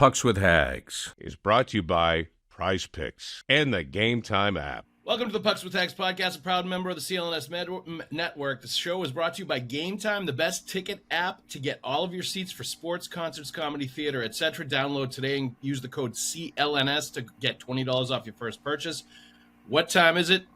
Pucks with Haggs is brought to you by Prize Picks and the Game Time app. Welcome to the Pucks with Haggs podcast, a proud member of the CLNS Network. This show is brought to you by Game Time, the best ticket app to get all of your seats for sports, concerts, comedy, theater, etc. Download today and use the code CLNS to get $20 off your first purchase. What time is it?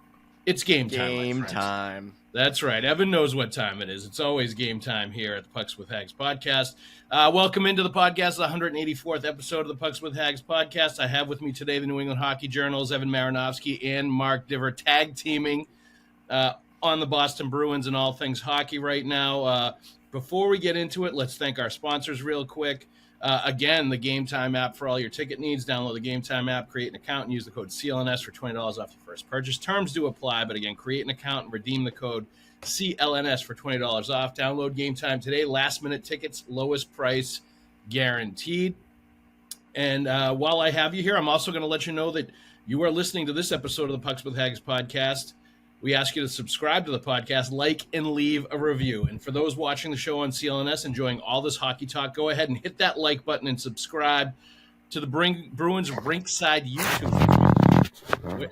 It's game time. Game time. That's right. Evan knows what time it is. It's always game time here at the Pucks with Haggs podcast. Welcome into the podcast, the 184th episode of the Pucks with Haggs podcast. I have with me today the New England Hockey Journal's Evan Marinovsky and Mark Divver tag teaming on the Boston Bruins and all things hockey right now. Before we get into it, let's thank our sponsors real quick. Again, the Game Time app for all your ticket needs. Download the Game Time app, create an account, and use the code CLNS for $20 off your first purchase. Terms do apply, but again, create an account and redeem the code CLNS for $20 off. Download Game Time today. Last-minute tickets, lowest price guaranteed. And while I have you here, I'm also going to let you know that you are listening to this episode of the Pucks with Haggs podcast. We ask you to subscribe to the podcast, like, and leave a review. And for those watching the show on CLNS, enjoying all this hockey talk, go ahead and hit that like button and subscribe to the Bruins Rinkside YouTube.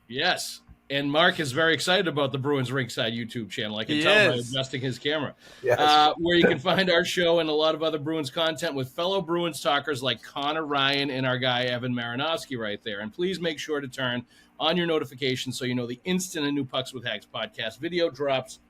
Yes. And Mark is very excited about the Bruins Rinkside YouTube channel. I can tell by adjusting his camera. Yes. Where you can find our show and a lot of other Bruins content with fellow Bruins talkers like Conor Ryan and our guy Evan Marinovsky right there. And please make sure to turn on your notifications so you know the instant a new Pucks with Haggs podcast video drops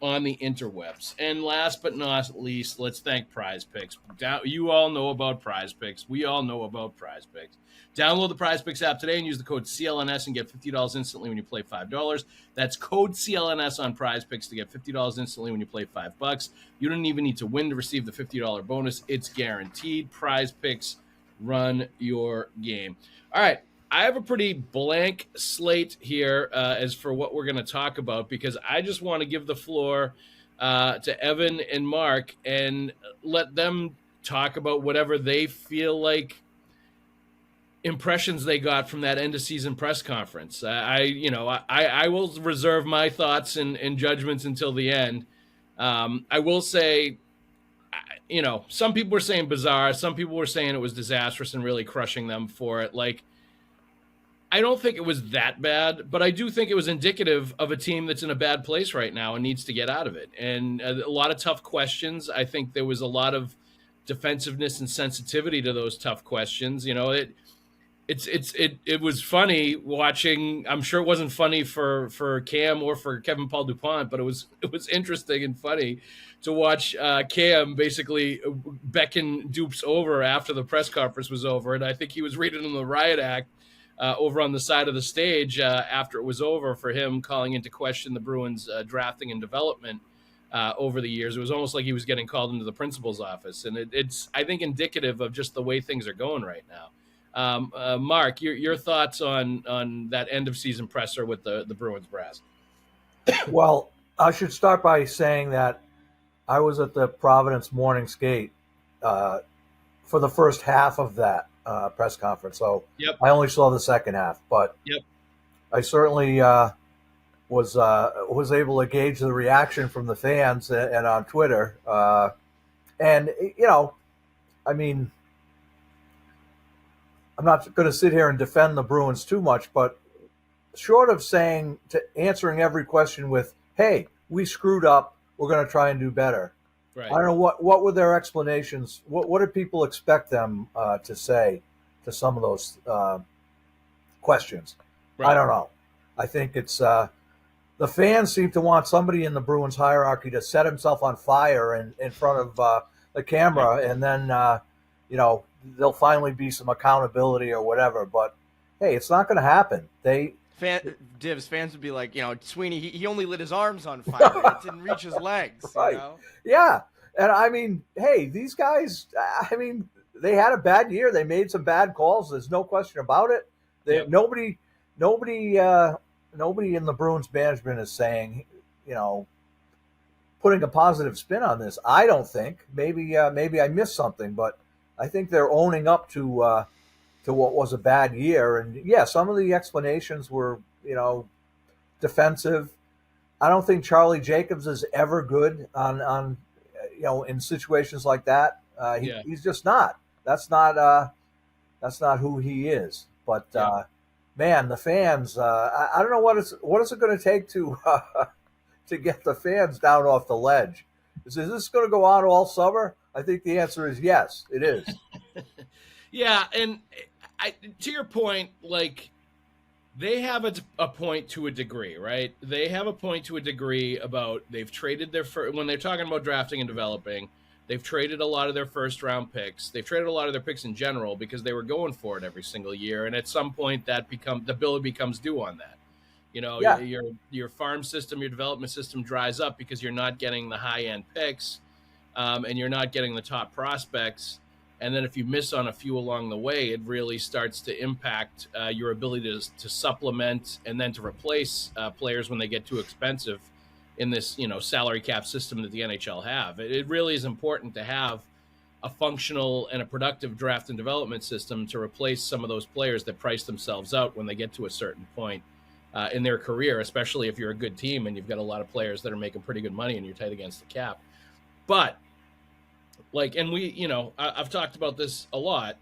on the interwebs. And last but not least, let's thank Prize Picks. You all know about Prize Picks. We all know about Prize Picks. Download the Prize Picks app today and use the code CLNS and get $50 instantly when you play $5. That's code CLNS on Prize Picks to get $50 instantly when you play $5. You don't even need to win to receive the $50 bonus. It's guaranteed. Prize Picks, run your game. All right. I have a pretty blank slate here as for what we're going to talk about because I just want to give the floor to Evan and Mark and let them talk about whatever they feel like impressions they got from that end of season press conference. I will reserve my thoughts and judgments until the end. I will say, some people were saying bizarre. Some people were saying it was disastrous and really crushing them for it. Like, I don't think it was that bad, but I do think it was indicative of a team that's in a bad place right now and needs to get out of it. And a lot of tough questions. I think there was a lot of defensiveness and sensitivity to those tough questions. It was funny watching. I'm sure it wasn't funny for Cam or for Kevin Paul DuPont, but it was interesting and funny to watch Cam basically beckon Dupes over after the press conference was over. And I think he was reading him the riot act over on the side of the stage after it was over for him calling into question the Bruins drafting and development over the years. It was almost like he was getting called into the principal's office. And it's, I think, indicative of just the way things are going right now. Mark, your thoughts on that end of season presser with the Bruins brass? Well, I should start by saying that I was at the Providence morning skate for the first half of that press conference. So yep. I only saw the second half, but yep. I certainly was able to gauge the reaction from the fans and on Twitter. And, I mean, I'm not going to sit here and defend the Bruins too much, but short of answering every question with, hey, we screwed up, we're going to try and do better. Right. I don't know what were their explanations. What did people expect them to say to some of those questions? Right. I don't know. I think it's the fans seem to want somebody in the Bruins hierarchy to set himself on fire in front of the camera, right. And then there'll finally be some accountability or whatever. But hey, it's not going to happen. Divs fans would be like, Sweeney, he only lit his arms on fire. It didn't reach his legs. Right. Yeah. And I mean, hey, these guys, they had a bad year. They made some bad calls. There's no question about it. Yep. Nobody in the Bruins management is saying, putting a positive spin on this. I don't think. Maybe I missed something, but I think they're owning up to what was a bad year. And yeah, some of the explanations were, defensive. I don't think Charlie Jacobs is ever good on in situations like that. He's just not. That's not That's not who he is. But man, the fans, I don't know what is it going to take to to get the fans down off the ledge. Is this going to go on all summer? I think the answer is yes, it is. Yeah, and to your point, like, they have a point to a degree, right? They have a point to a degree about they've traded when they're talking about drafting and developing, they've traded a lot of their first round picks. They've traded a lot of their picks in general because they were going for it every single year. And at some point the bill becomes due on that. You know, your farm system, your development system dries up because you're not getting the high end picks and you're not getting the top prospects. And then if you miss on a few along the way, it really starts to impact your ability to supplement and then to replace players when they get too expensive in this, salary cap system that the NHL have. It really is important to have a functional and a productive draft and development system to replace some of those players that price themselves out when they get to a certain point in their career, especially if you're a good team and you've got a lot of players that are making pretty good money and you're tight against the cap. But I've talked about this a lot.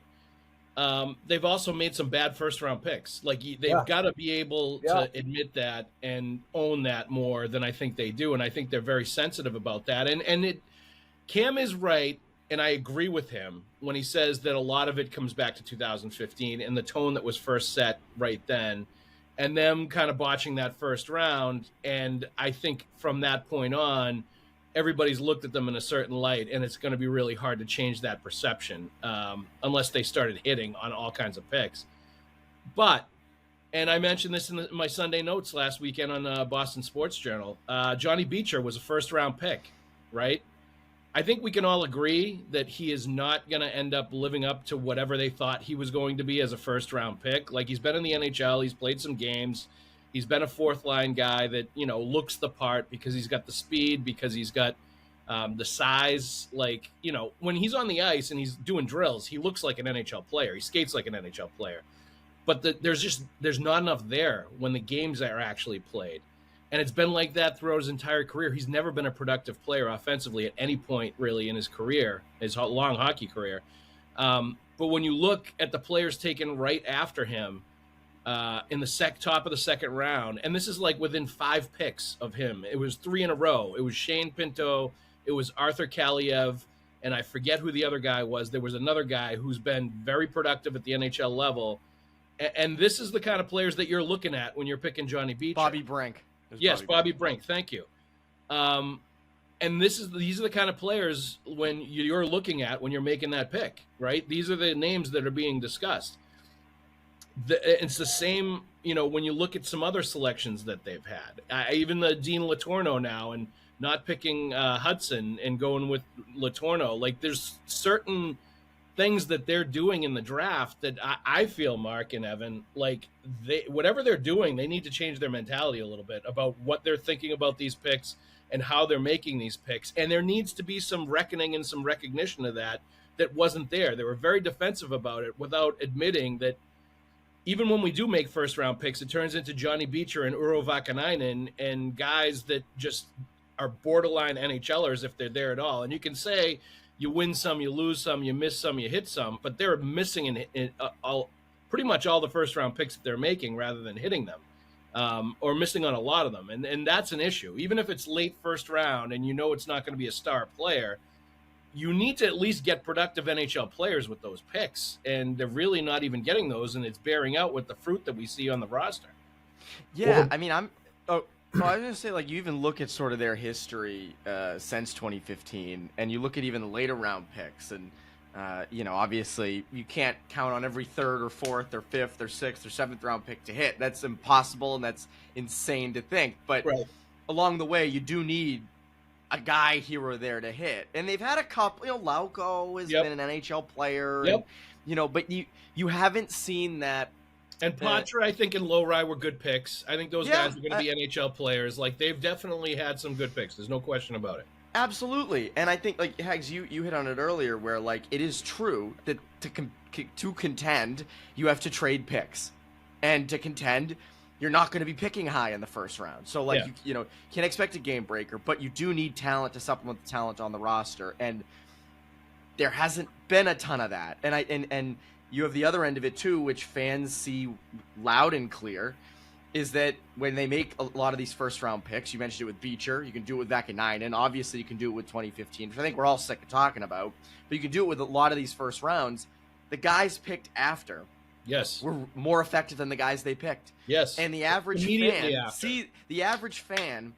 They've also made some bad first-round picks. Like, they've got to be able to admit that and own that more than I think they do, and I think they're very sensitive about that. Cam is right, and I agree with him when he says that a lot of it comes back to 2015 and the tone that was first set right then, and them kind of botching that first round. And I think from that point on, everybody's looked at them in a certain light, and it's going to be really hard to change that perception unless they started hitting on all kinds of picks. But, and I mentioned this in my Sunday notes last weekend on Boston Sports Journal, Johnny Beecher was a first-round pick, right? I think we can all agree that he is not going to end up living up to whatever they thought he was going to be as a first-round pick. Like, he's been in the NHL, he's played some games, he's been a fourth-line guy that, looks the part because he's got the speed, because he's got the size. Like, when he's on the ice and he's doing drills, he looks like an NHL player. He skates like an NHL player. But there's not enough there when the games are actually played. And it's been like that throughout his entire career. He's never been a productive player offensively at any point, really, in his career, his long hockey career. But when you look at the players taken right after him, in the top of the second round, and this is like within 5 picks of him. It was 3 in a row. It was Shane Pinto, it was Arthur Kaliev, and I forget who the other guy was. There was another guy who's been very productive at the NHL level, and this is the kind of players that you're looking at when you're picking Johnny Beecher. Bobby Brink. Yes, Bobby Brink. Thank you. And these are the kind of players when you're looking at when you're making that pick, right? These are the names that are being discussed. It's the same, when you look at some other selections that they've had, even the Dean Latorno now, and not picking Hudson and going with Latorno. Like, there's certain things that they're doing in the draft that I feel, Mark and Evan, like whatever they're doing, they need to change their mentality a little bit about what they're thinking about these picks and how they're making these picks. And there needs to be some reckoning and some recognition of that wasn't there. They were very defensive about it without admitting that even when we do make first-round picks, it turns into Johnny Beecher and Urho Vakanainen and guys that just are borderline NHLers if they're there at all. And you can say you win some, you lose some, you miss some, you hit some, but they're missing in pretty much all the first-round picks that they're making rather than hitting them, or missing on a lot of them. And that's an issue. Even if it's late first round and it's not going to be a star player, you need to at least get productive NHL players with those picks, and they're really not even getting those, and it's bearing out with the fruit that we see on the roster. Yeah, I mean, I was going to say, like, you even look at sort of their history since 2015, and you look at even the later round picks, and, obviously you can't count on every third or fourth or fifth or sixth or seventh round pick to hit. That's impossible, and that's insane to think. But along the way, you do need a guy here or there to hit. And they've had a couple, Lauko has been an NHL player, and, but you haven't seen that. And Patra, I think, and Lowry were good picks. I think those guys are going to be NHL players. Like, they've definitely had some good picks. There's no question about it. Absolutely. And I think, like, Haggs, you hit on it earlier where, like, it is true that to contend, you have to trade picks. And to contend, you're not going to be picking high in the first round. So, like, you can't expect a game breaker, but you do need talent to supplement the talent on the roster. And there hasn't been a ton of that. And you have the other end of it too, which fans see loud and clear, is that when they make a lot of these first-round picks, you mentioned it with Beecher, you can do it with Vakanainen, and obviously you can do it with 2015, which I think we're all sick of talking about, but you can do it with a lot of these first rounds. The guys picked after were more effective than the guys they picked. Yes. And the average fan,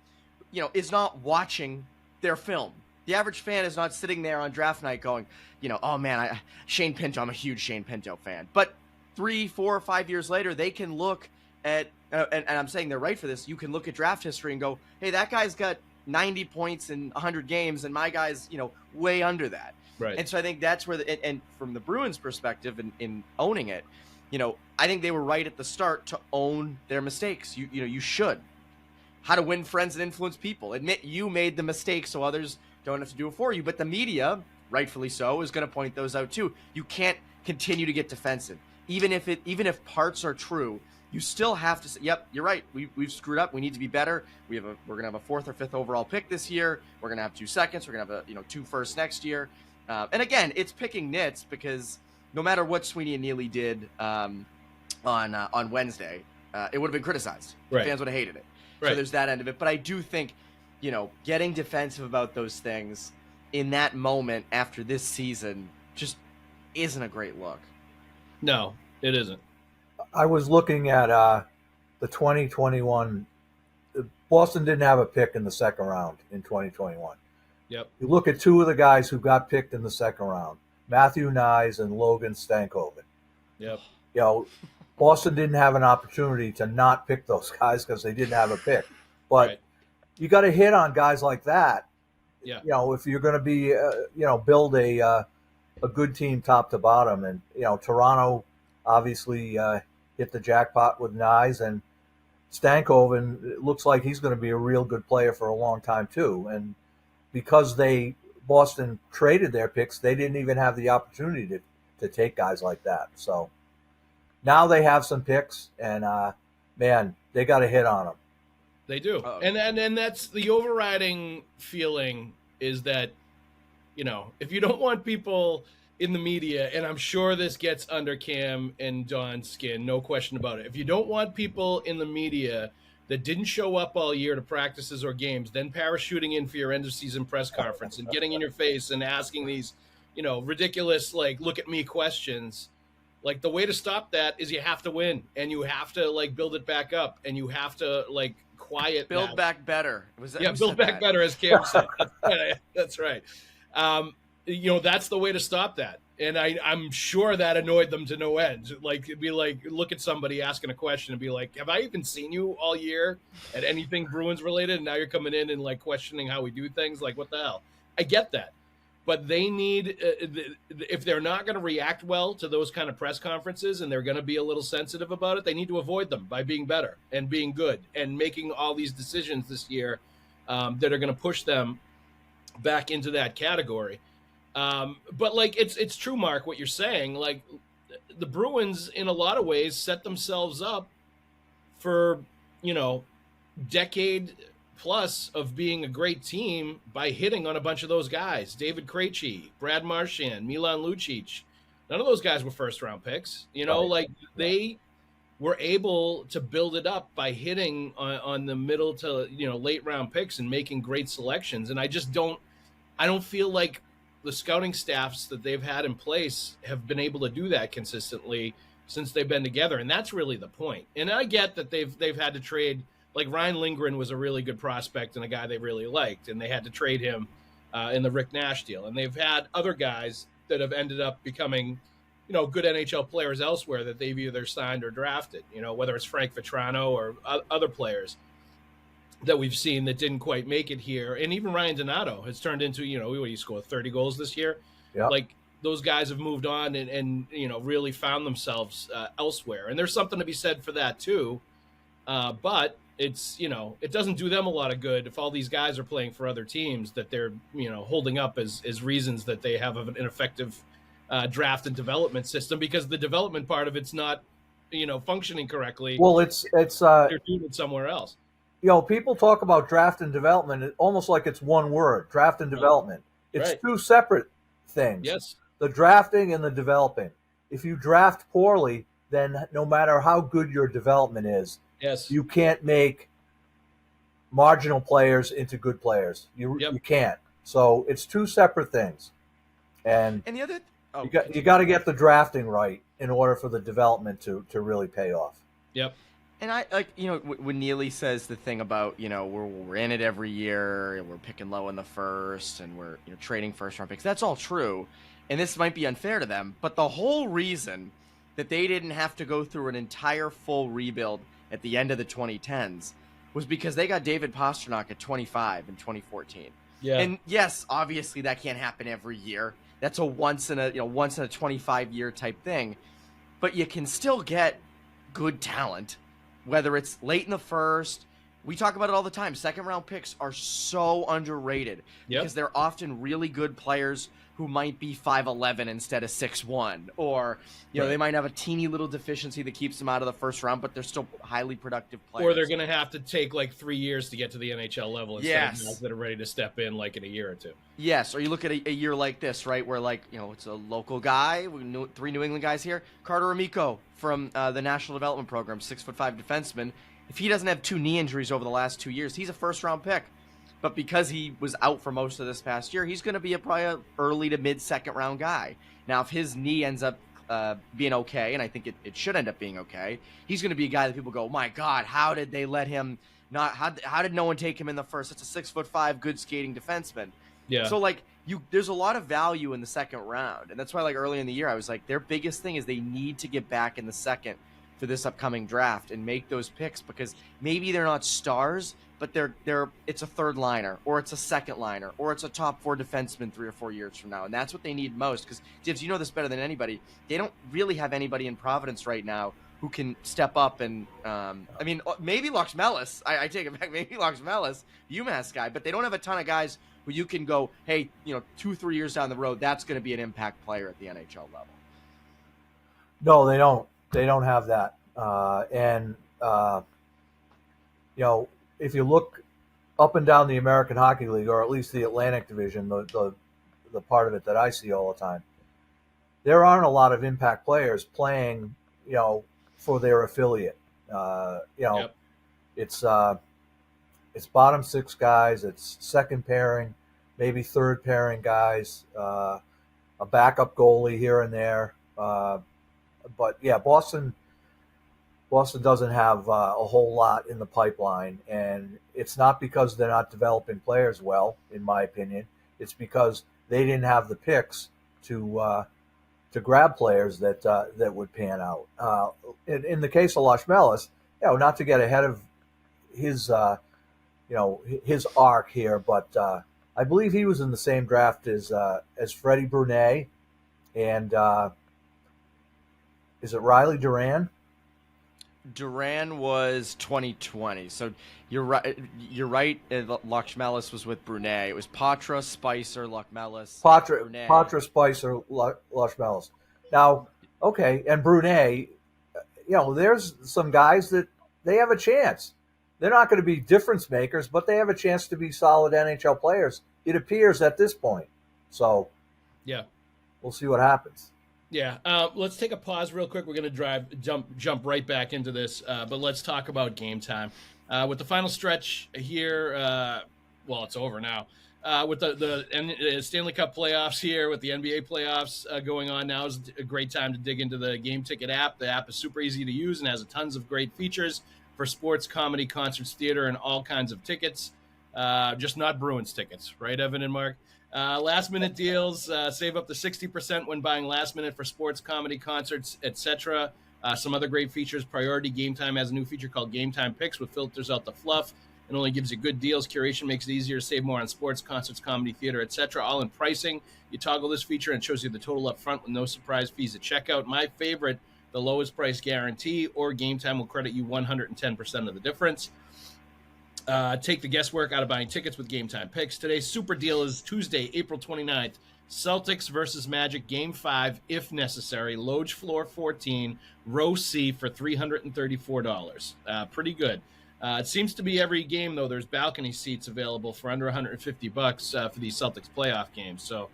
is not watching their film. The average fan is not sitting there on draft night going, oh man, Shane Pinto, I'm a huge Shane Pinto fan. But 3, 4, 5 years later, they can look at, and I'm saying they're right for this, you can look at draft history and go, hey, that guy's got 90 points in 100 games, and my guy's, way under that. Right. And so I think that's where, and from the Bruins' perspective in owning it, I think they were right at the start to own their mistakes. You should. How to win friends and influence people. Admit you made the mistake so others don't have to do it for you. But the media, rightfully so, is going to point those out too. You can't continue to get defensive. Even if parts are true, you still have to say, yep, you're right. We've screwed up. We need to be better. We're going to have a 4th or 5th overall pick this year. We're going to have 2 seconds. We're going to have 2 firsts next year. And again, it's picking nits because no matter what Sweeney and Neely did on Wednesday, it would have been criticized. Right. Fans would have hated it. Right. So there's that end of it. But I do think, getting defensive about those things in that moment after this season just isn't a great look. No, it isn't. I was looking at the 2021. Boston didn't have a pick in the second round in 2021. Yep. You look at 2 of the guys who got picked in the second round, Matthew Nyes and Logan Stankoven. Yep. Boston didn't have an opportunity to not pick those guys because they didn't have a pick. But you got to hit on guys like that. Yeah. If you're going to be, build a good team top to bottom. And, Toronto obviously hit the jackpot with Nyes, and Stankoven, it looks like he's going to be a real good player for a long time too. And because Boston traded their picks, they didn't even have the opportunity to take guys like that. So now they have some picks, and man, they got to hit on them. They do. And that's the overriding feeling is that, if you don't want people in the media, and I'm sure this gets under Cam and Don's skin, no question about it. If you don't want people in the media that didn't show up all year to practices or games, then parachuting in for your end of season press conference and getting in your face and asking these, ridiculous, look at me questions, the way to stop that is you have to win, and you have to build it back up, and you have to quiet build back better. Build back better, as Cam said. That's right. That's the way to stop that. And I'm sure that annoyed them to no end. It'd be look at somebody asking a question and be like, have I even seen you all year at anything Bruins related? And now you're coming in and questioning how we do things. What the hell? I get that. But they need, if they're not going to react well to those kind of press conferences and they're going to be a little sensitive about it, they need to avoid them by being better and being good and making all these decisions this year that are going to push them back into that category. But it's true, Mark, what you're saying. The Bruins, in a lot of ways, set themselves up for, decade plus of being a great team by hitting on a bunch of those guys. David Krejci, Brad Marchand, Milan Lucic. None of those guys were first-round picks. They were able to build it up by hitting on the middle to, late-round picks and making great selections. And I don't feel like the scouting staffs that they've had in place have been able to do that consistently since they've been together. And that's really the point. And I get that they've had to trade. Ryan Lindgren was a really good prospect and a guy they really liked, and they had to trade him in the Rick Nash deal. And they've had other guys that have ended up becoming, good NHL players elsewhere that they've either signed or drafted, whether it's Frank Vetrano or other players that we've seen that didn't quite make it here. And even Ryan Donato has turned into, he scored 30 goals this year. Yep. Those guys have moved on and really found themselves elsewhere. And there's something to be said for that too. But it's, it doesn't do them a lot of good if all these guys are playing for other teams that they're, holding up as reasons that they have an effective draft and development system, because the development part of it's not, functioning correctly. Well, it's they're doing it somewhere else. People talk about draft and development almost like it's one word, draft and development. It's Right. two separate things. Yes. The drafting and the developing. if you draft poorly, then no matter how good your development is, yes, you can't make marginal players into good players. You can't. So it's two separate things. And the other, you got to get the drafting right in order for the development to really pay off. Yep. And I when Neely says the thing about we're in it every year and we're picking low in the first and we're trading first round picks. That's all true, and this might be unfair to them. But the whole reason that they didn't have to go through an entire full rebuild at the end of the 2010s was because they got David Pastrnak at 25 in 2014. Yeah. And yes, obviously that can't happen every year. That's a once in a 25 year type thing, but you can still get good talent. Whether it's late in the first, we talk about it all the time. Second round picks are so underrated because they're often really good players who might be 5'11" instead of 6'1", or they might have a teeny little deficiency that keeps them out of the first round, but they're still highly productive players. Or they're going to have to take like 3 years to get to the NHL level instead of guys that are ready to step in like in a year or two. Yes, or you look at a year like this, right, where it's a local guy, 3 New England guys here, Carter Amico from the National Development Program, 6'5" defenseman. If he doesn't have 2 knee injuries over the last 2 years, he's a first-round pick. But because he was out for most of this past year, he's going to be probably an early to mid-second round guy. Now, if his knee ends up being okay, and I think it should end up being okay, he's going to be a guy that people go, oh my God, how did they let him not? How did no one take him in the first? It's a 6'5" good skating defenseman. Yeah. So there's a lot of value in the second round, and that's why early in the year I was like, their biggest thing is they need to get back in the second for this upcoming draft and make those picks, because maybe they're not stars, but it's a third liner, or it's a second liner, or it's a top 4 defenseman 3 or 4 years from now, and that's what they need most. Because Divs, you know this better than anybody. They don't really have anybody in Providence right now who can step up and maybe Loxmelis. I take it back. Maybe Loxmelis, UMass guy, but they don't have a ton of guys who you can go, hey, 2-3 years down the road, that's going to be an impact player at the NHL level. No, they don't. They don't have that. If you look up and down the American Hockey League, or at least the Atlantic Division, the part of it that I see all the time, there aren't a lot of impact players playing, for their affiliate. It's bottom 6 guys, it's second pairing, maybe third pairing guys, a backup goalie here and there. But yeah, Boston doesn't have a whole lot in the pipeline, and it's not because they're not developing players well, in my opinion. It's because they didn't have the picks to grab players that would pan out. In the case of Loxmelis, not to get ahead of his his arc here, but I believe he was in the same draft as Freddie Brunet, and is it Riley Duran? Duran was 2020, so you're right. Loxmelis was with Brunet. It was Patra, Spicer, Loxmelis, Brunet. Patra, Spicer, Loxmelis. Now, okay, and Brunet, there's some guys that they have a chance. They're not going to be difference makers, but they have a chance to be solid NHL players, it appears, at this point. So, yeah, we'll see what happens. Yeah, let's take a pause real quick. We're going to jump right back into this, but let's talk about game time. With the final stretch here, it's over now. With the Stanley Cup playoffs here, with the NBA playoffs going on now, is a great time to dig into the Game Ticket app. The app is super easy to use and has tons of great features for sports, comedy, concerts, theater, and all kinds of tickets. Just not Bruins tickets, right, Evan and Mark? Last minute deals, save up to 60% when buying last minute for sports, comedy, concerts, etc. Some other great features. Priority Game Time has a new feature called Game Time Picks, which filters out the fluff and only gives you good deals. Curation makes it easier to save more on sports, concerts, comedy, theater, etc. All in pricing. You toggle this feature and it shows you the total up front with no surprise fees at checkout. My favorite, the lowest price guarantee, or Game Time will credit you 110% of the difference. Take the guesswork out of buying tickets with Game Time Picks. Today's super deal is Tuesday, April 29th. Celtics versus Magic, Game 5, if necessary. Loge floor 14, row C for $334. Pretty good. It seems to be every game, though, there's balcony seats available for under $150 for these Celtics playoff games. So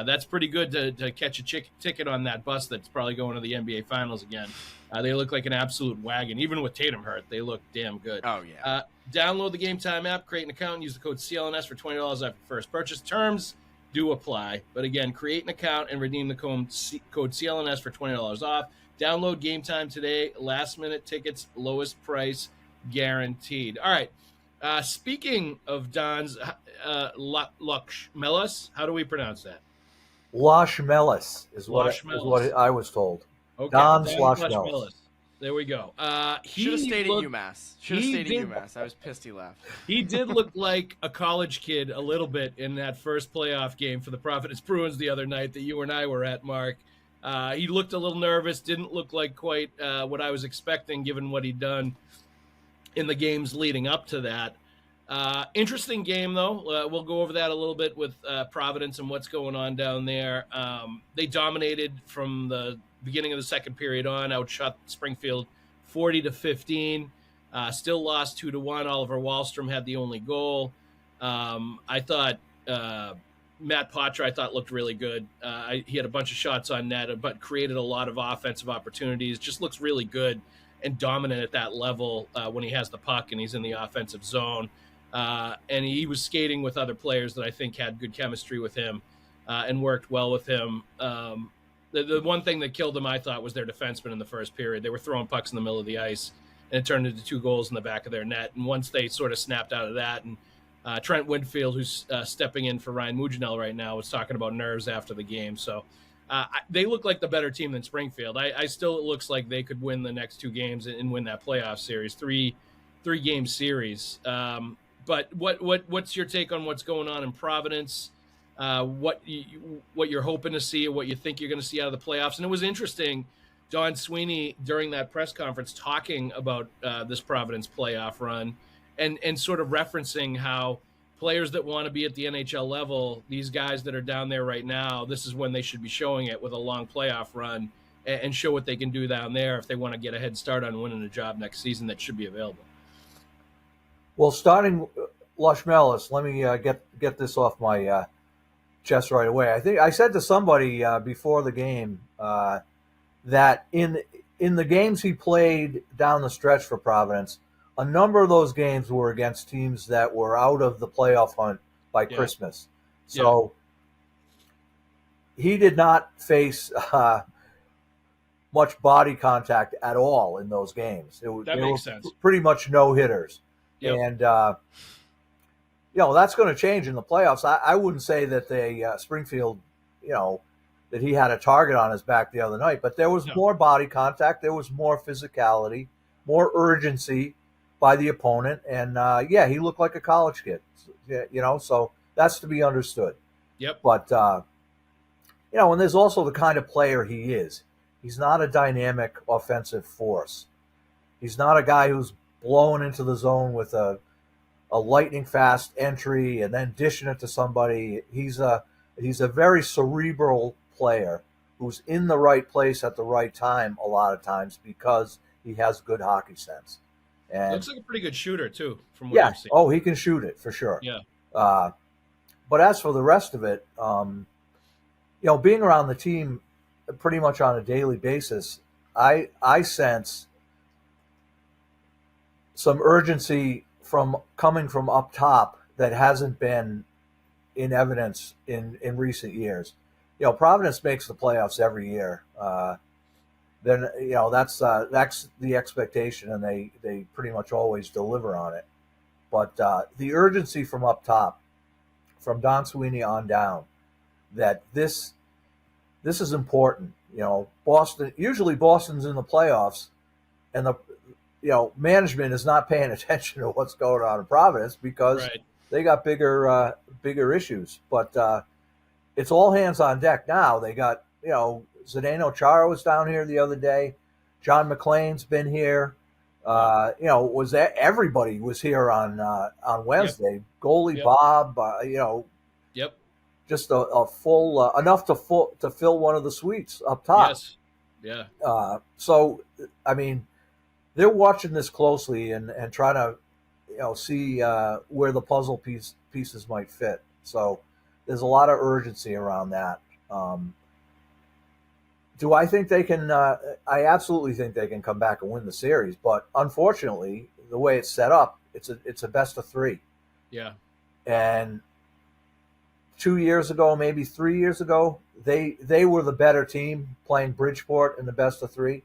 That's pretty good to catch a ticket on that bus that's probably going to the NBA Finals again. They look like an absolute wagon. Even with Tatum hurt, they look damn good. Oh, yeah. Download the Game Time app, create an account, and use the code CLNS for $20 off your first purchase. Terms do apply. But again, create an account and redeem the code CLNS for $20 off. Download Game Time today. Last-minute tickets, lowest price guaranteed. All right. Speaking of Don's Melis, how do we pronounce that? Loshmelis is what I was told. Okay. Don Loshmelis. There we go. He should have stayed at UMass. I was pissed he left. He did look like a college kid a little bit in that first playoff game for the Providence Bruins the other night that you and I were at, Mark. He looked a little nervous, didn't look like quite what I was expecting given what he'd done in the games leading up to that. Interesting game, though. We'll go over that a little bit with Providence and what's going on down there. They dominated from the beginning of the second period on, outshot Springfield 40-15. Still lost 2-1. Oliver Wahlstrom had the only goal. I thought Matt Poitras looked really good. He had a bunch of shots on net, but created a lot of offensive opportunities. Just looks really good and dominant at that level when he has the puck and he's in the offensive zone. And he was skating with other players that I think had good chemistry with him and worked well with him. The one thing that killed them, I thought, was their defensemen in the first period. They were throwing pucks in the middle of the ice, and it turned into 2 goals in the back of their net. And once they sort of snapped out of that, and Trent Winfield, who's stepping in for Ryan Muginel right now, was talking about nerves after the game. So they look like the better team than Springfield. I still, it looks like they could win the next 2 games and win that playoff series, three-game series. But what's your take on what's going on in Providence? What you're hoping to see, or what you think you're going to see out of the playoffs? And it was interesting, Don Sweeney during that press conference talking about this Providence playoff run, and sort of referencing how players that want to be at the NHL level, these guys that are down there right now, this is when they should be showing it with a long playoff run and show what they can do down there if they want to get a head start on winning a job next season that should be available. Well, starting Loshmelis, let me get this off my chest right away. I think I said to somebody before the game that in the games he played down the stretch for Providence, a number of those games were against teams that were out of the playoff hunt by Christmas. So he did not face much body contact at all in those games. That makes sense. Pretty much no hitters. Yep. And, that's going to change in the playoffs. I wouldn't say that Springfield, that he had a target on his back the other night, but there was more body contact. There was more physicality, more urgency by the opponent. And, he looked like a college kid, so that's to be understood. Yep. But, and there's also the kind of player he is. He's not a dynamic offensive force. He's not a guy who's blowing into the zone with a lightning fast entry and then dishing it to somebody. He's a very cerebral player who's in the right place at the right time a lot of times because he has good hockey sense. And looks like a pretty good shooter too, from what I've seen. Oh, he can shoot it for sure. Yeah. But as for the rest of it, being around the team pretty much on a daily basis, I sense some urgency coming from up top that hasn't been in evidence in recent years. Providence makes the playoffs every year. Then that's the expectation, and they pretty much always deliver on it. But the urgency from up top, from Don Sweeney on down, that this is important. Boston's in the playoffs, and the management is not paying attention to what's going on in Providence because they got bigger issues. But it's all hands on deck now. They got, Zdeno Chara was down here the other day. John McClain's been here. Everybody was here on Wednesday. Yep. Goalie Bob, Yep. Just a full enough to fill one of the suites up top. Yes. Yeah. So I mean, they're watching this closely and trying to, see where the puzzle pieces might fit. So There's a lot of urgency around that. Do I think they can? I absolutely think they can come back and win the series. But unfortunately, the way it's set up, it's a best of 3. Yeah. And 2 years ago, maybe 3 years ago, they were the better team playing Bridgeport in the best of 3.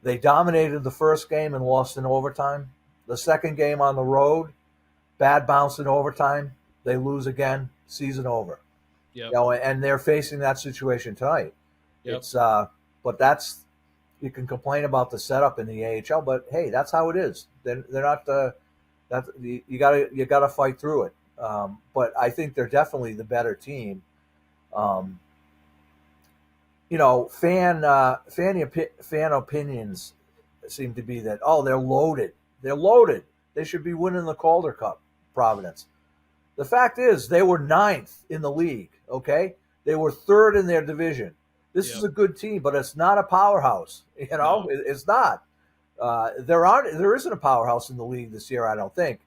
They dominated the first game and lost in overtime. The second game on the road, bad bounce in overtime. They lose again, season over. Yep. You know, and they're facing that situation tonight. Yep. It's but that's, you can complain about the setup in the AHL, but hey, that's how it is. They're not you gotta fight through it. But I think they're definitely the better team. You know, fan opinions seem to be that, oh, they're loaded. They're loaded. They should be winning the Calder Cup, Providence. The fact is, they were 9th in the league, okay? They were 3rd in their division. This is a good team, but it's not a powerhouse. You know, it's not. There isn't a powerhouse in the league this year, I don't think.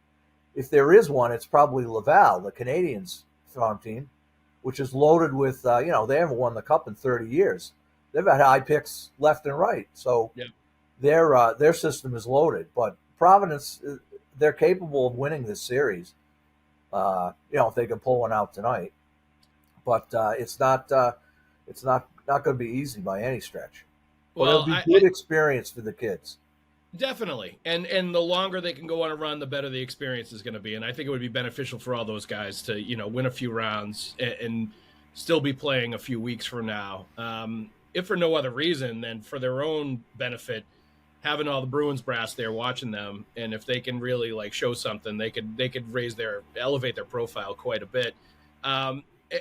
If there is one, it's probably Laval, the Canadiens' farm team, which is loaded with, you know, they haven't won the Cup in 30 years. They've had high picks left and right. So their system is loaded. But Providence, they're capable of winning this series. You know, if they can pull one out tonight, but it's not going to be easy by any stretch. But it'll be good experience for the kids. Definitely, and the longer they can go on a run, the better the experience is going to be. And I think it would be beneficial for all those guys to, you know, win a few rounds and still be playing a few weeks from now, if for no other reason than for their own benefit. Having all the Bruins brass there watching them, and if they can really like show something, they could elevate their profile quite a bit.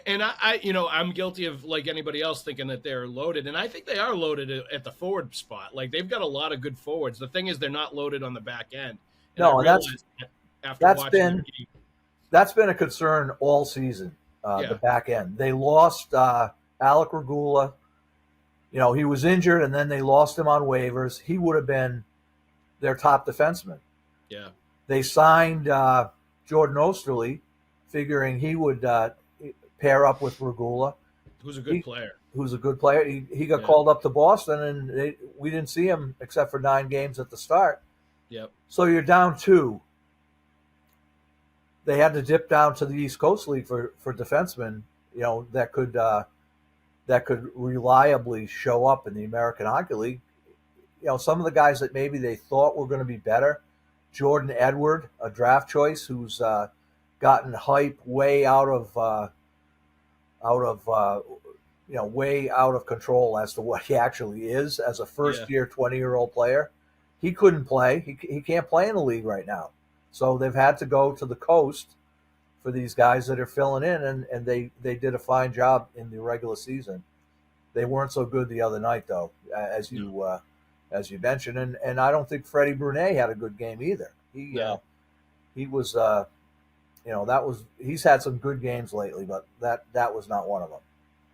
And I, you know, I'm guilty of, like anybody else, thinking that they're loaded, and I think they are loaded at the forward spot. Like, they've got a lot of good forwards. The thing is, they're not loaded on the back end. And that's been a concern all season. The back end. They lost Alec Regula. You know, he was injured, and then they lost him on waivers. He would have been their top defenseman. Yeah. They signed Jordan Osterley, figuring he would pair up with Regula. Who's a good player. He got called up to Boston, and we didn't see him except for 9 games at the start. Yep. So you're down 2. They had to dip down to the East Coast League for defensemen, you know, that could reliably show up in the American Hockey League. You know, some of the guys that maybe they thought were going to be better, Jordan Edward, a draft choice who's gotten hype way out of way out of control as to what he actually is as a first-year 20-year-old player. He couldn't play. He can't play in the league right now. So they've had to go to the coast for these guys that are filling in, and they did a fine job in the regular season. They weren't so good the other night, though, as you mentioned, and I don't think Freddie Brunet had a good game either. He was he's had some good games lately, but that was not one of them.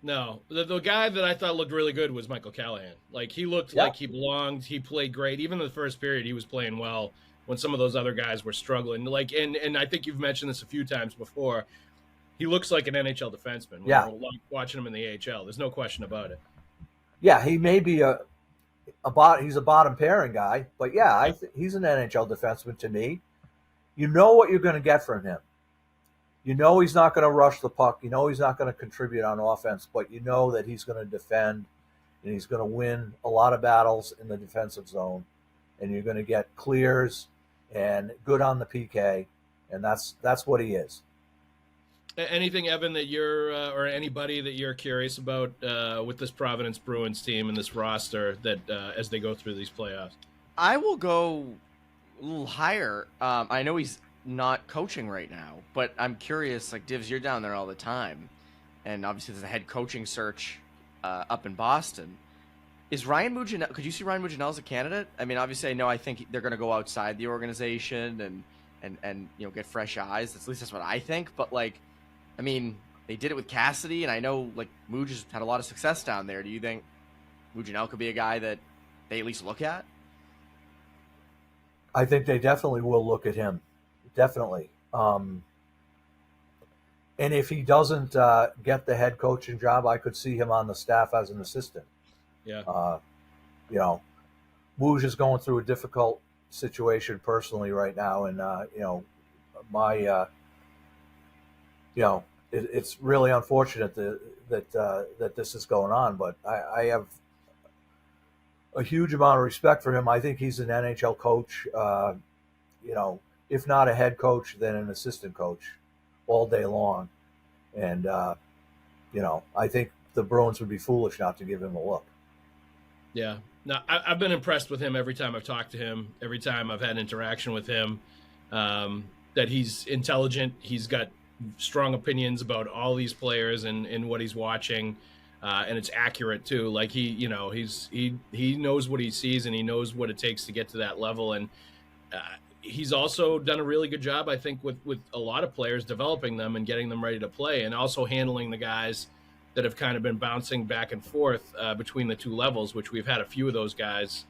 No, the guy that I thought looked really good was Michael Callahan. Like, he looked like he belonged. He played great. Even in the first period, he was playing well when some of those other guys were struggling. Like, and I think you've mentioned this a few times before. He looks like an NHL defenseman. When we're watching him in the AHL. There's no question about it. Yeah, he may be he's a bottom pairing guy, but he's an NHL defenseman to me. You know what you're going to get from him. You know he's not going to rush the puck. You know he's not going to contribute on offense, but you know that he's going to defend, and he's going to win a lot of battles in the defensive zone, and you're going to get clears and good on the PK, and that's what he is. Anything, Evan, that you're or anybody that you're curious about with this Providence Bruins team and this roster that as they go through these playoffs? I will go a little higher. I know he's not coaching right now, but I'm curious, like, Divs, you're down there all the time, and obviously there's a head coaching search up in Boston. Is Ryan Muginel, could you see Ryan Muginel as a candidate? I mean, obviously I think they're going to go outside the organization and you know, get fresh eyes. At least that's what I think, but like, I mean, they did it with Cassidy, and I know like Muge has had a lot of success down there. Do you think Muginel could be a guy that they at least look at? I think they definitely will look at him. Definitely. And And if he doesn't get the head coaching job, I could see him on the staff as an assistant. Yeah. You know, Woj is going through a difficult situation personally right now, and you know, it's really unfortunate that this is going on. But I have a huge amount of respect for him. I think he's an NHL coach. You know, if not a head coach, then an assistant coach all day long. And, you know, I think the Bruins would be foolish not to give him a look. Yeah. No, I've been impressed with him every time I've talked to him, every time I've had an interaction with him, that he's intelligent. He's got strong opinions about all these players and what he's watching. And it's accurate too. Like he knows what he sees, and he knows what it takes to get to that level. And he's also done a really good job, I think, with a lot of players, developing them and getting them ready to play, and also handling the guys that have kind of been bouncing back and forth between the two levels, which we've had a few of those guys,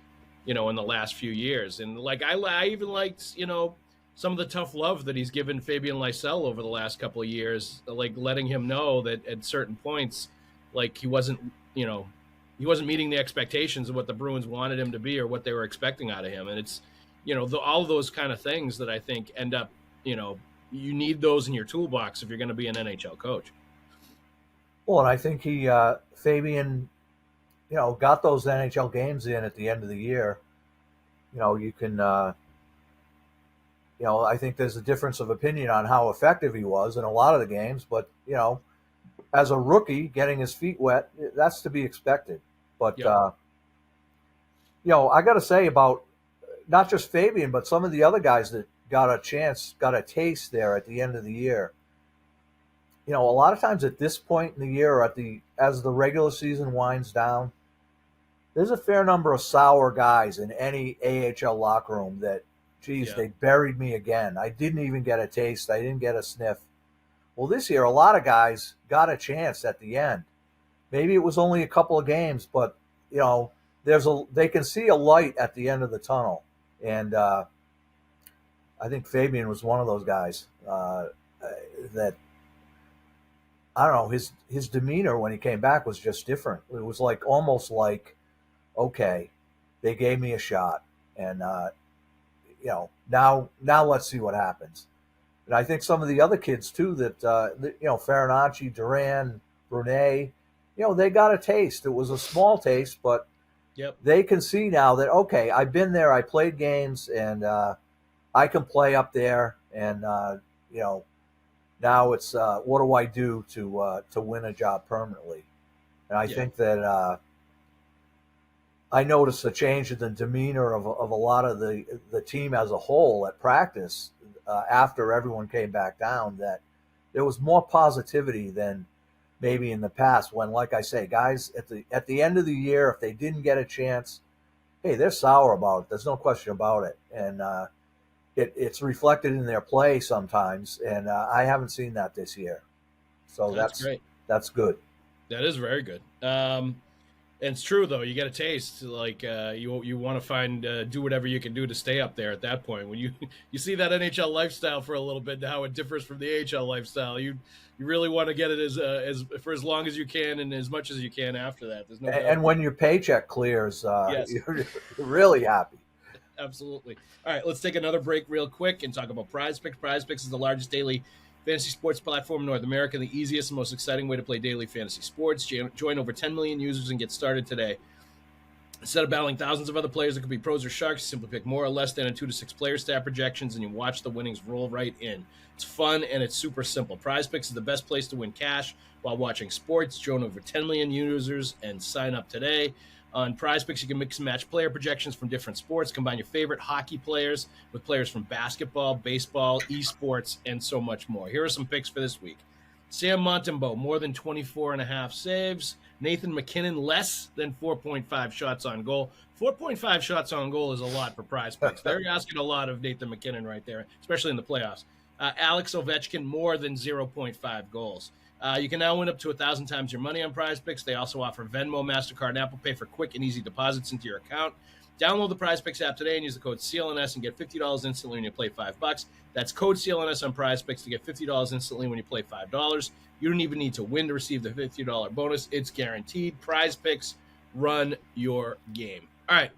you know, in the last few years. And like I even liked, you know, some of the tough love that he's given Fabian Lysell over the last couple of years, like letting him know that at certain points, like he wasn't meeting the expectations of what the Bruins wanted him to be or what they were expecting out of him. And it's, you know, all of those kind of things that I think end up, you know, you need those in your toolbox if you're going to be an NHL coach. Well, and I think Fabian, you know, got those NHL games in at the end of the year. You know, you can, you know, I think there's a difference of opinion on how effective he was in a lot of the games, but, you know, as a rookie getting his feet wet, that's to be expected. But, yep. You know, I got to say about not just Fabian, but some of the other guys that got a taste there at the end of the year. You know, a lot of times at this point in the year, or as the regular season winds down, there's a fair number of sour guys in any AHL locker room that, geez, they buried me again. I didn't even get a taste. I didn't get a sniff. Well, this year, a lot of guys got a chance at the end. Maybe it was only a couple of games, but, you know, they can see a light at the end of the tunnel. And I think Fabian was one of those guys that, I don't know, his demeanor when he came back was just different. It was like almost like, okay, they gave me a shot, and you know, now let's see what happens. And I think some of the other kids too that you know, Farinacci, Duran, Brunet, you know, they got a taste. It was a small taste, but they can see now that, okay, I've been there, I played games, and I can play up there, and you know, now it's what do I do to win a job permanently? And I think that I noticed a change in the demeanor of a lot of the team as a whole at practice after everyone came back down, that there was more positivity than maybe in the past when, like I say, guys at the end of the year, if they didn't get a chance, hey, they're sour about it. There's no question about it. And it's reflected in their play sometimes, and I haven't seen that this year. So that's great. That's good. That is very good. And it's true, though. You get a taste. Like you want to find do whatever you can do to stay up there at that point. When you see that NHL lifestyle for a little bit, how it differs from the AHL lifestyle, you really want to get it as for as long as you can and as much as you can after that. There's no and when your paycheck clears, you're really happy. Absolutely. All right, let's take another break real quick and talk about Prize Picks. Prize Picks is the largest daily fantasy sports platform in North America, the easiest and most exciting way to play daily fantasy sports. Join over 10 million users and get started today. Instead of battling thousands of other players that could be pros or sharks, you simply pick more or less than 2 to 6 player stat projections, and you watch the winnings roll right in. It's fun, and it's super simple. Prize Picks is the best place to win cash while watching sports. Join over 10 million users and sign up today. On Prize Picks, you can mix and match player projections from different sports, combine your favorite hockey players with players from basketball, baseball, esports, and so much more. Here are some picks for this week. Sam Montembeault, more than 24.5 saves. Nathan McKinnon, less than 4.5 shots on goal. 4.5 shots on goal is a lot for Prize Picks. They're asking a lot of Nathan McKinnon right there, especially in the playoffs. Alex Ovechkin, more than 0.5 goals. You can now win up to 1,000 times your money on Prize Picks. They also offer Venmo, MasterCard, and Apple Pay for quick and easy deposits into your account. Download the Prize Picks app today and use the code CLNS and get $50 instantly when you play $5. That's code CLNS on Prize Picks to get $50 instantly when you play $5. You don't even need to win to receive the $50 bonus. It's guaranteed. Prize Picks, run your game. All right.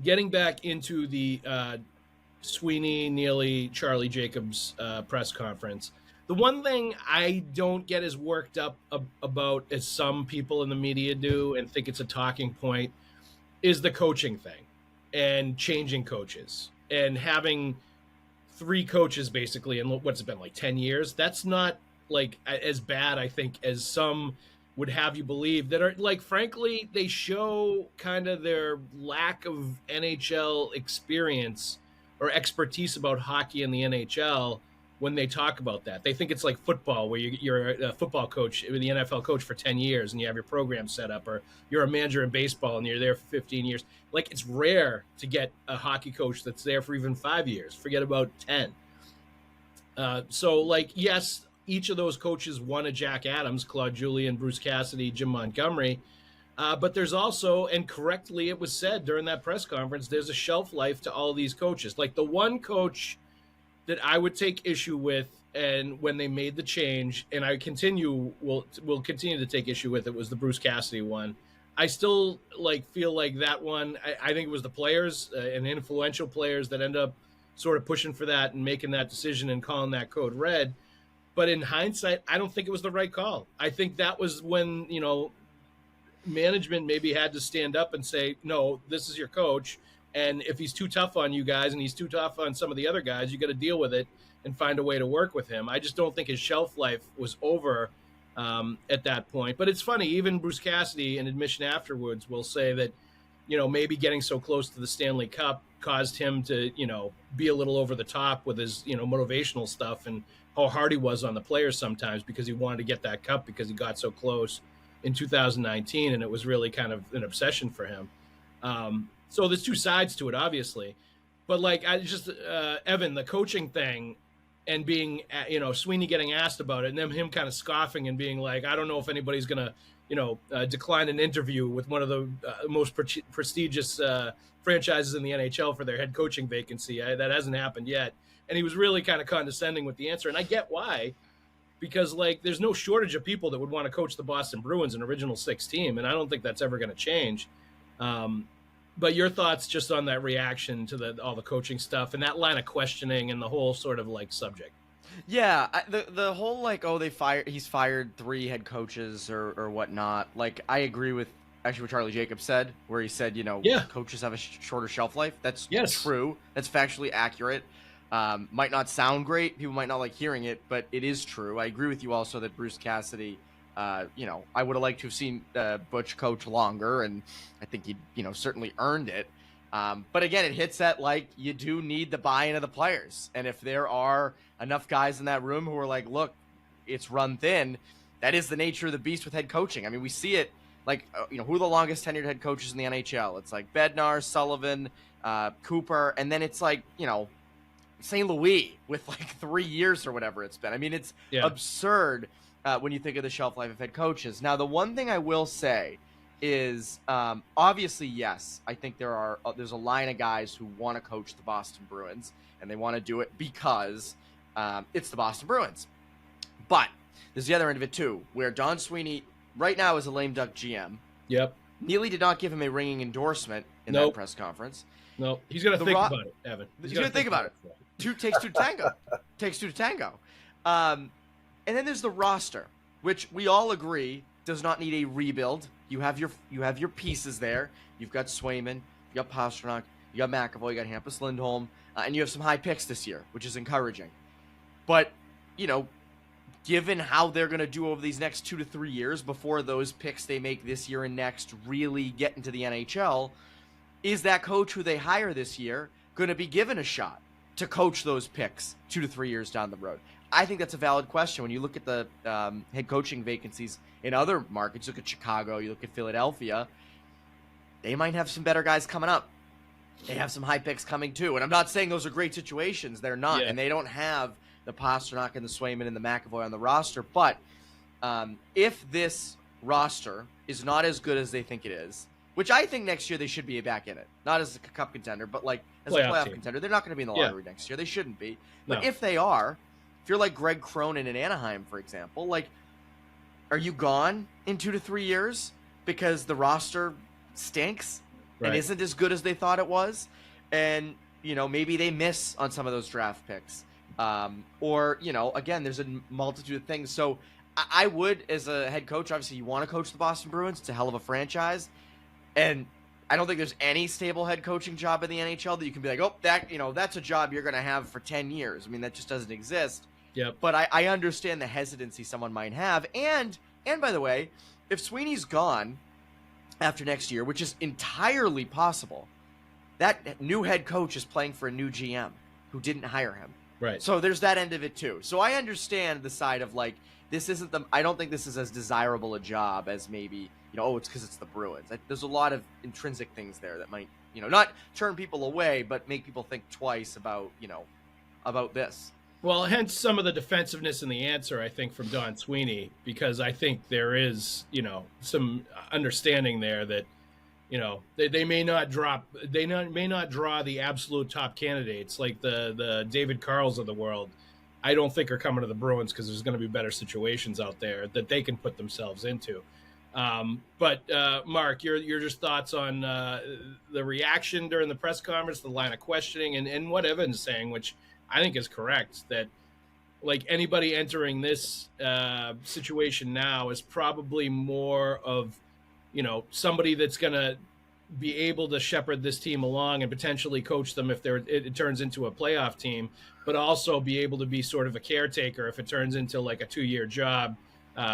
Getting back into the Sweeney, Neely, Charlie Jacobs press conference. The one thing I don't get as worked up about as some people in the media do and think it's a talking point is the coaching thing and changing coaches and having 3 coaches basically in what's it been, like 10 years. That's not like as bad, I think, as some would have you believe, that are like, frankly, they show kind of their lack of NHL experience or expertise about hockey in the NHL when they talk about that. They think it's like football, where you're a football coach, the NFL coach for 10 years and you have your program set up, or you're a manager in baseball and you're there for 15 years. Like, it's rare to get a hockey coach that's there for even 5 years. Forget about 10. So, like, yes, each of those coaches won a Jack Adams, Claude Julien, Bruce Cassidy, Jim Montgomery. But there's also, and correctly it was said during that press conference, there's a shelf life to all these coaches. Like, the one coach that I would take issue with, and when they made the change, and I will continue to take issue with it, was the Bruce Cassidy one. I still feel like that one. I think it was the players and influential players that end up sort of pushing for that and making that decision and calling that code red. But in hindsight, I don't think it was the right call. I think that was when, management maybe had to stand up and say, no, this is your coach. And if he's too tough on you guys and he's too tough on some of the other guys, you got to deal with it and find a way to work with him. I just don't think his shelf life was over at that point. But it's funny, even Bruce Cassidy, in admission afterwards, will say that, maybe getting so close to the Stanley Cup caused him to, be a little over the top with his, motivational stuff and how hard he was on the players sometimes because he wanted to get that cup because he got so close in 2019, and it was really kind of an obsession for him. So there's 2 sides to it, obviously. But Evan, the coaching thing and being, Sweeney getting asked about it and then him kind of scoffing and being like, I don't know if anybody's going to, decline an interview with one of the most prestigious franchises in the NHL for their head coaching vacancy. That hasn't happened yet. And he was really kind of condescending with the answer. And I get why, because there's no shortage of people that would want to coach the Boston Bruins, an original 6 team. And I don't think that's ever going to change. But your thoughts just on that reaction to all the coaching stuff and that line of questioning and the whole sort of subject. Yeah, the whole he's fired 3 head coaches or whatnot. I agree with actually what Charlie Jacobs said, where he said, coaches have a shorter shelf life. That's true. That's factually accurate. Might not sound great. People might not like hearing it, but it is true. I agree with you also that Bruce Cassidy, I would have liked to have seen Butch coach longer, and I think he, certainly earned it. But again, it hits that you do need the buy-in of the players. And if there are enough guys in that room who are like, look, it's run thin, that is the nature of the beast with head coaching. I mean, we see it who are the longest tenured head coaches in the NHL? It's Bednar, Sullivan, Cooper, and then it's St. Louis with 3 years or whatever it's been. I mean, it's absurd when you think of the shelf life of head coaches. Now, the one thing I will say is obviously, yes, I think there's a line of guys who want to coach the Boston Bruins, and they want to do it because it's the Boston Bruins. But there's the other end of it too, where Don Sweeney right now is a lame duck GM. Yep. Neely did not give him a ringing endorsement in that press conference. No, he's going to think about it, Evan. He's going to think about it. Takes two to tango. Takes 2 to tango. And then there's the roster, which we all agree does not need a rebuild. You have your pieces there. You've got Swayman, you got Pastrnak, you got McAvoy, you got Hampus Lindholm, and you have some high picks this year, which is encouraging. But, given how they're going to do over these next 2 to 3 years before those picks they make this year and next really get into the NHL, is that coach who they hire this year going to be given a shot to coach those picks 2 to 3 years down the road? I think that's a valid question. When you look at the head coaching vacancies in other markets, you look at Chicago, you look at Philadelphia, they might have some better guys coming up. They have some high picks coming too. And I'm not saying those are great situations. They're not. Yeah. And they don't have the Pasternak and the Swayman and the McAvoy on the roster. But if this roster is not as good as they think it is, which I think next year they should be back in it, not as a cup contender, but like as a playoff contender. They're not going to be in the lottery next year. They shouldn't be. But if they are, if you're like Greg Cronin in Anaheim, for example, like, are you gone in 2 to 3 years because the roster stinks and isn't as good as they thought it was? And, maybe they miss on some of those draft picks. Or, again, there's a multitude of things. So I would, as a head coach, obviously you want to coach the Boston Bruins. It's a hell of a franchise. And I don't think there's any stable head coaching job in the NHL that you can be like, oh, that's a job you're going to have for 10 years. I mean, that just doesn't exist. Yep. But I understand the hesitancy someone might have. And by the way, if Sweeney's gone after next year, which is entirely possible, that new head coach is playing for a new GM who didn't hire him. Right. So there's that end of it too. So I understand the side of like, I don't think this is as desirable a job as maybe, it's because it's the Bruins. There's a lot of intrinsic things there that might, not turn people away, but make people think twice about this. Well, hence some of the defensiveness in the answer, I think, from Don Sweeney, because I think there is, some understanding there that, they may not draw the absolute top candidates like the David Carls of the world. I don't think are coming to the Bruins because there's going to be better situations out there that they can put themselves into. But Mark, your just thoughts on the reaction during the press conference, the line of questioning, and what Evan's saying, which I think is correct, that like anybody entering this situation now is probably more of, somebody that's going to be able to shepherd this team along and potentially coach them if it turns into a playoff team, but also be able to be sort of a caretaker if it turns into like a 2-year job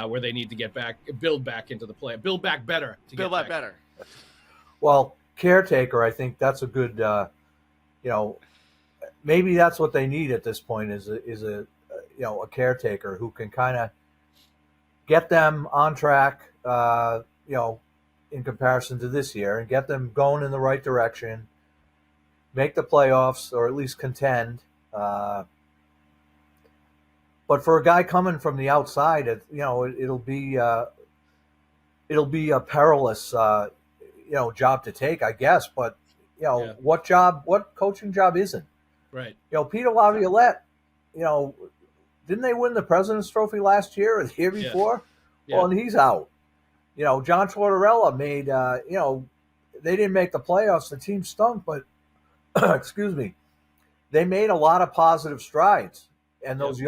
where they need to build back into the play, build back better. Well, caretaker, I think that's a good, maybe that's what they need at this point is a caretaker who can kind of get them on track, in comparison to this year and get them going in the right direction, make the playoffs or at least contend. But for a guy coming from the outside, it'll be a perilous, job to take, I guess. But what coaching job isn't? Right. Peter Laviolette, didn't they win the President's Trophy last year or the year before? Yeah. Well, and he's out. John Tortorella made, they didn't make the playoffs. The team stunk, but excuse me, they made a lot of positive strides, and those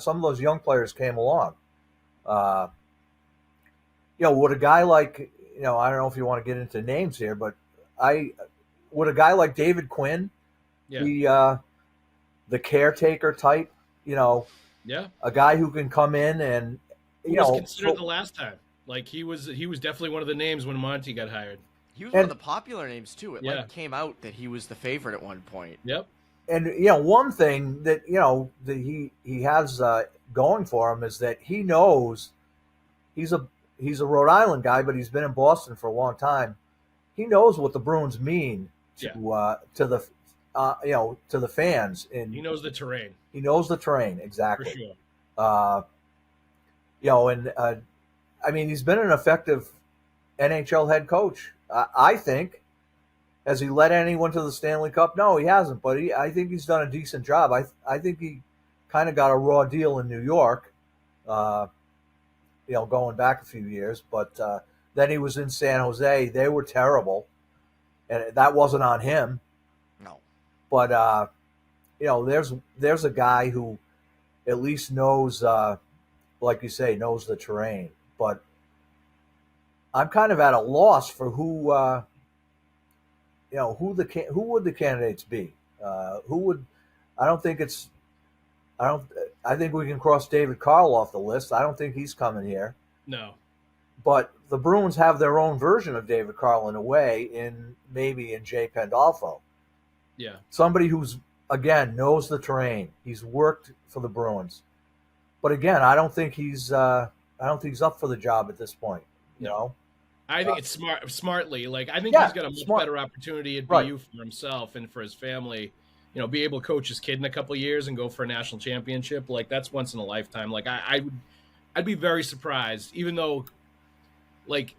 some of those young players came along. Would a guy like, I don't know if you want to get into names here, but would a guy like David Quinn be the caretaker type? A guy who can come in and he was considered the last time. Like he was definitely one of the names when Monty got hired. He was one of the popular names too. It came out that he was the favorite at one point. Yep. And one thing that that he has going for him is that he knows he's a Rhode Island guy, but he's been in Boston for a long time. He knows what the Bruins mean to the fans, and he knows the terrain. He knows the terrain exactly. For sure. I mean, he's been an effective NHL head coach. I think. Has he led anyone to the Stanley Cup? No, he hasn't. But I think he's done a decent job. I think he kind of got a raw deal in New York, going back a few years. But then he was in San Jose. They were terrible, and that wasn't on him. No. But there's a guy who at least knows, like you say, knows the terrain. But I'm kind of at a loss for who would the candidates be? I think we can cross David Carl off the list. I don't think he's coming here. No. But the Bruins have their own version of David Carl in a way, in Jay Pandolfo. Yeah. Somebody who's, again, knows the terrain. He's worked for the Bruins. But again, I don't think he's up for the job at this point. I think it's smartly. Like I think he's got a much better opportunity at BU for himself and for his family be able to coach his kid in a couple of years and go for a national championship, like that's once in a lifetime. Like I'd be very surprised, even though like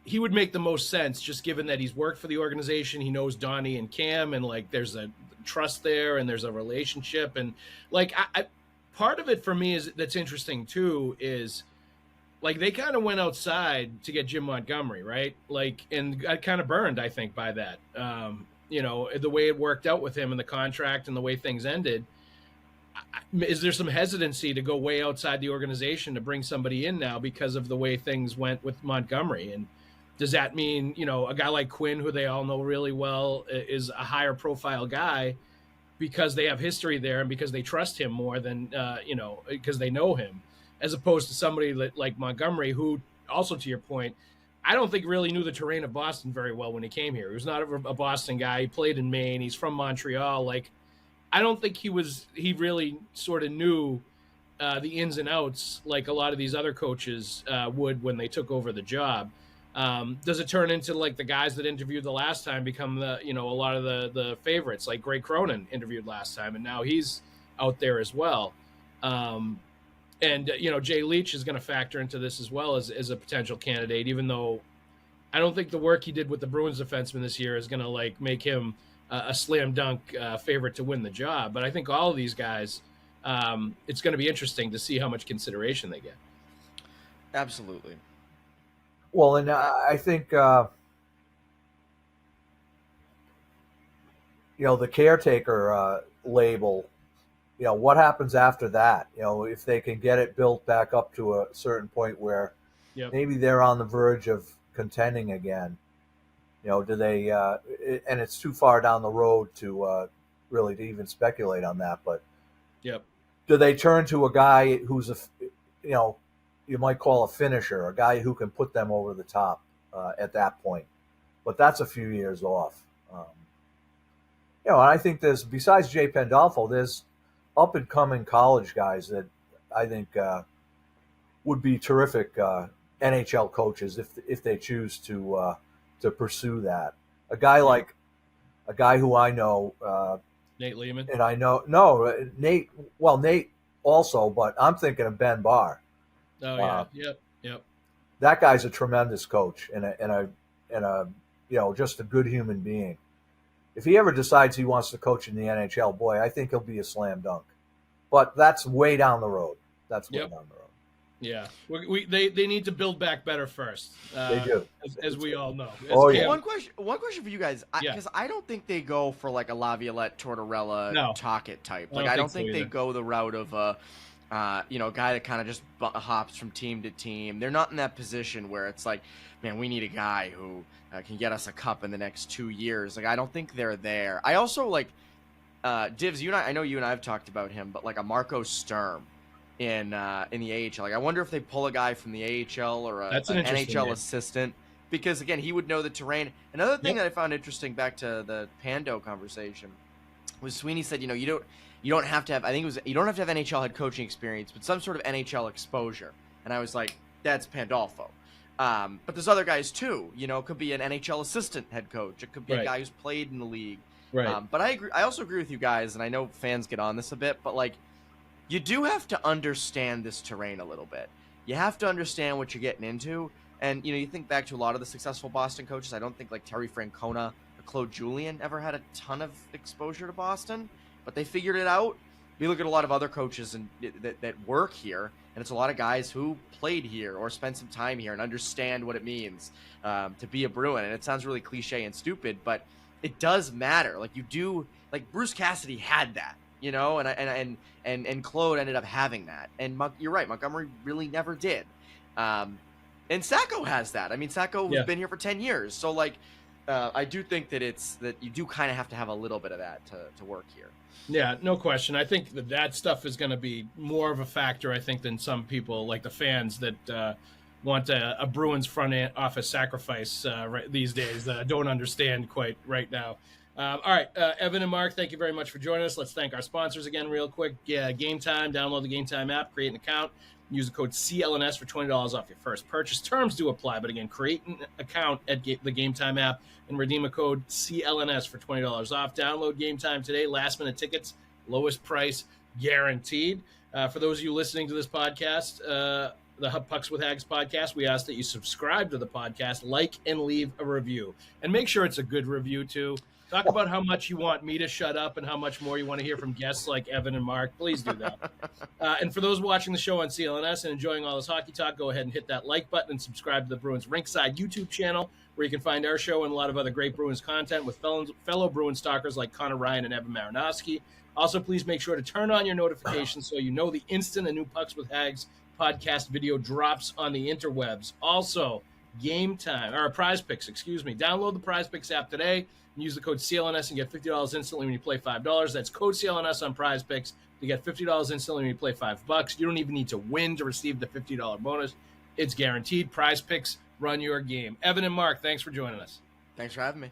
he would make the most sense just given that he's worked for the organization. He knows Donnie and Cam, and like there's a trust there and there's a relationship. And like I part of it for me is that's interesting too is like they kind of went outside to get Jim Montgomery, right? Like, and I kind of burned, I think, by that. The way it worked out with him and the contract and the way things ended. Is there some hesitancy to go way outside the organization to bring somebody in now because of the way things went with Montgomery? And does that mean, a guy like Quinn, who they all know really well, is a higher profile guy because they have history there and because they trust him more than, because they know him, as opposed to somebody like Montgomery, who also, to your point, I don't think really knew the terrain of Boston very well when he came here. He was not a Boston guy. He played in Maine. He's from Montreal. Like, I don't think he really sort of knew the ins and outs like a lot of these other coaches would when they took over the job. Does it turn into like the guys that interviewed the last time become a lot of the favorites, like Greg Cronin interviewed last time, and now he's out there as well. Jay Leach is going to factor into this as well as a potential candidate, even though I don't think the work he did with the Bruins defenseman this year is going to like make him a slam dunk favorite to win the job. But I think all of these guys, it's going to be interesting to see how much consideration they get. Absolutely. Well, and I think, the caretaker label, what happens after that? If they can get it built back up to a certain point where maybe they're on the verge of contending again, do they, and it's too far down the road to really to even speculate on that, but do they turn to a guy who's you might call a finisher, a guy who can put them over the top at that point? But that's a few years off. And I think there's, besides Jay Pandolfo, there's up-and-coming college guys that I think would be terrific NHL coaches if they choose to pursue that. A guy who I know, Nate Lehman, and I know Nate. Well, Nate also, but I'm thinking of Ben Barr. Oh yeah, yep. That guy's a tremendous coach and a just a good human being. If he ever decides he wants to coach in the NHL, boy, I think he'll be a slam dunk. But that's way down the road. Down the road. Yeah, they need to build back better first. They do, as we all know. One question for you guys, because I don't think they go for like a Laviolette, Tortorella, Tocchet type. Like I don't think they go the route of a guy that kind of just hops from team to team. They're not in that position where it's like, man, we need a guy who can get us a cup in the next 2 years. Like I don't think they're there. I also like Divs. I know you and I have talked about him, but like a Marco Sturm in the AHL. Like I wonder if they pull a guy from the AHL or an NHL assistant, because again he would know the terrain. Another thing that I found interesting, back to the Pando conversation, was Sweeney said, you don't have to have, I think it was, you don't have to have NHL head coaching experience, but some sort of NHL exposure. And I was like, that's Pandolfo. But there's other guys too. It could be an NHL assistant head coach. It could be a guy who's played in the league. Right. But I agree. I also agree with you guys, and I know fans get on this a bit, but like, you do have to understand this terrain a little bit. You have to understand what you're getting into. And, you think back to a lot of the successful Boston coaches. I don't think like Terry Francona or Claude Julien ever had a ton of exposure to Boston, but they figured it out. We look at a lot of other coaches that work here, and it's a lot of guys who played here or spent some time here and understand what it means to be a Bruin. And it sounds really cliche and stupid, but it does matter. Like you do, like Bruce Cassidy had that, and Claude ended up having that. And you're right, Montgomery really never did. And Sacco has that. I mean, Sacco has been here for 10 years. So like, I do think that that you do kind of have to have a little bit of that to work here. Yeah, no question. I think that stuff is going to be more of a factor, I think, than some people, like the fans that want a Bruins front office sacrifice these days don't understand quite right now. All right, Evan and Mark, thank you very much for joining us. Let's thank our sponsors again real quick. Yeah, Game Time. Download the Game Time app, create an account. Use the code CLNS for $20 off your first purchase. Terms do apply, but again, create an account at the Game Time app and redeem a code CLNS for $20 off. Download Game Time today. Last-minute tickets, lowest price guaranteed. For those of you listening to this podcast, the Pucks with Haggs podcast, we ask that you subscribe to the podcast, like, and leave a review. And make sure it's a good review, too. Talk about how much you want me to shut up and how much more you want to hear from guests like Evan and Mark. Please do that. And for those watching the show on CLNS and enjoying all this hockey talk, go ahead and hit that like button and subscribe to the Bruins Rinkside YouTube channel, where you can find our show and a lot of other great Bruins content with fellow Bruins stalkers like Conor Ryan and Evan Marinovsky. Also, please make sure to turn on your notifications so you know the instant a new Pucks with Haggs podcast video drops on the interwebs. Also, Game Time, or Prize Picks, Download the Prize Picks app today and use the code CLNS and get $50 instantly when you play $5. That's code CLNS on Prize Picks. You get $50 instantly when you play $5. You don't even need to win to receive the $50 bonus. It's guaranteed. Prize Picks, run your game. Evan and Mark, thanks for joining us. Thanks for having me.